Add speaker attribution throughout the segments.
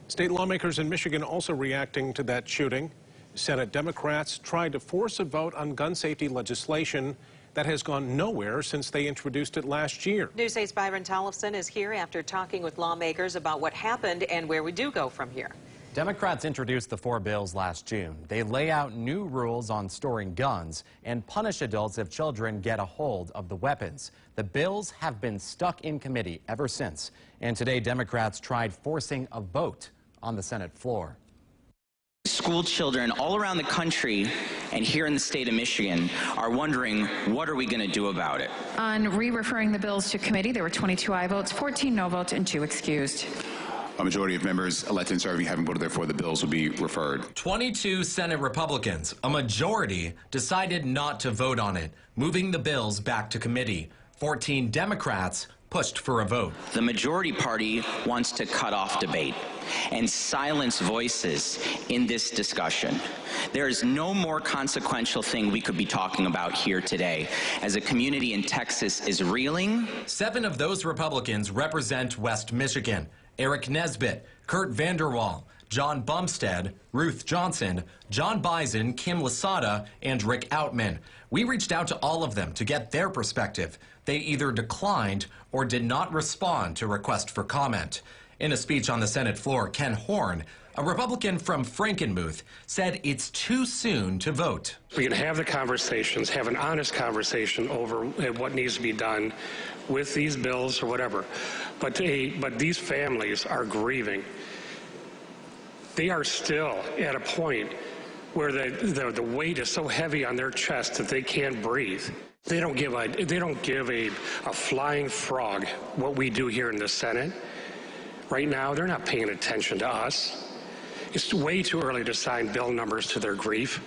Speaker 1: State lawmakers in Michigan also reacting to that shooting. Senate Democrats tried to force a vote on gun safety legislation that has gone nowhere since they introduced it last year.
Speaker 2: News 8's Byron Tollefson is here after talking with lawmakers about what happened and where we do go from here.
Speaker 3: Democrats introduced the 4 bills last June. They lay out new rules on storing guns and punish adults if children get a hold of the weapons. The bills have been stuck in committee ever since. And today, Democrats tried forcing a vote on the Senate floor.
Speaker 4: School children all around the country and here in the state of Michigan are wondering, what are we going to do about it?
Speaker 5: On re-referring the bills to committee, there were 22 aye votes, 14 no votes, and 2 excused.
Speaker 6: A majority of members elected and serving having voted, therefore the bills will be referred.
Speaker 3: 22 Senate Republicans, a majority, decided not to vote on it, moving the bills back to committee. 14 Democrats pushed for a vote.
Speaker 4: The majority party wants to cut off debate and silence voices in this discussion. There is no more consequential thing we could be talking about here today as a community in Texas is reeling.
Speaker 3: 7 of those Republicans represent West Michigan. Eric Nesbitt, Kurt Vanderwall, John Bumstead, Ruth Johnson, John Bison, Kim Lasada, and Rick Outman. We reached out to all of them to get their perspective. They either declined or did not respond to request for comment. In a speech on the Senate floor, Ken Horn, a Republican from Frankenmuth, said it's too soon to vote.
Speaker 7: We can have the conversations, have an honest conversation over what needs to be done with these bills or whatever. But these families are grieving. They are still at a point where the weight is so heavy on their chest that they can't breathe. They don't give a flying frog what we do here in the Senate. Right now, they're not paying attention to us. It's way too early to assign bill numbers to their grief.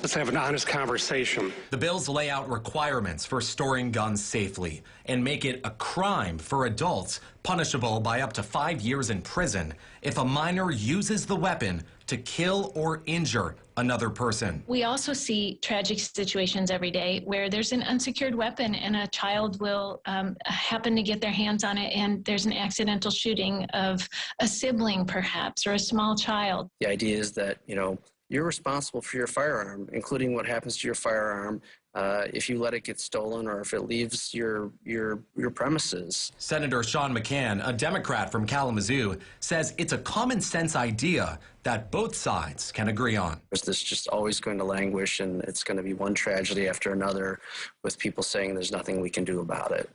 Speaker 7: Let's have an honest conversation.
Speaker 3: The bills lay out requirements for storing guns safely and make it a crime for adults, punishable by up to 5 years in prison if a minor uses the weapon to kill or injure another person.
Speaker 8: We also see tragic situations every day where there's an unsecured weapon and a child will happen to get their hands on it, and there's an accidental shooting of a sibling perhaps or a small child.
Speaker 9: The idea is that, you're responsible for your firearm, including what happens to your firearm if you let it get stolen or if it leaves your premises.
Speaker 3: Senator Sean McCann, a Democrat from Kalamazoo, says it's a common sense idea that both sides can agree on.
Speaker 9: Is this just always going to languish, and it's going to be one tragedy after another with people saying there's nothing we can do about it?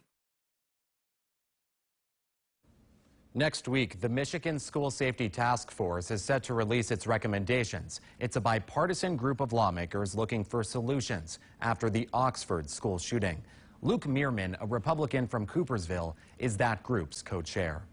Speaker 3: Next week, the Michigan School Safety Task Force is set to release its recommendations. It's a bipartisan group of lawmakers looking for solutions after the Oxford school shooting. Luke Meerman, a Republican from Coopersville, is that group's co-chair.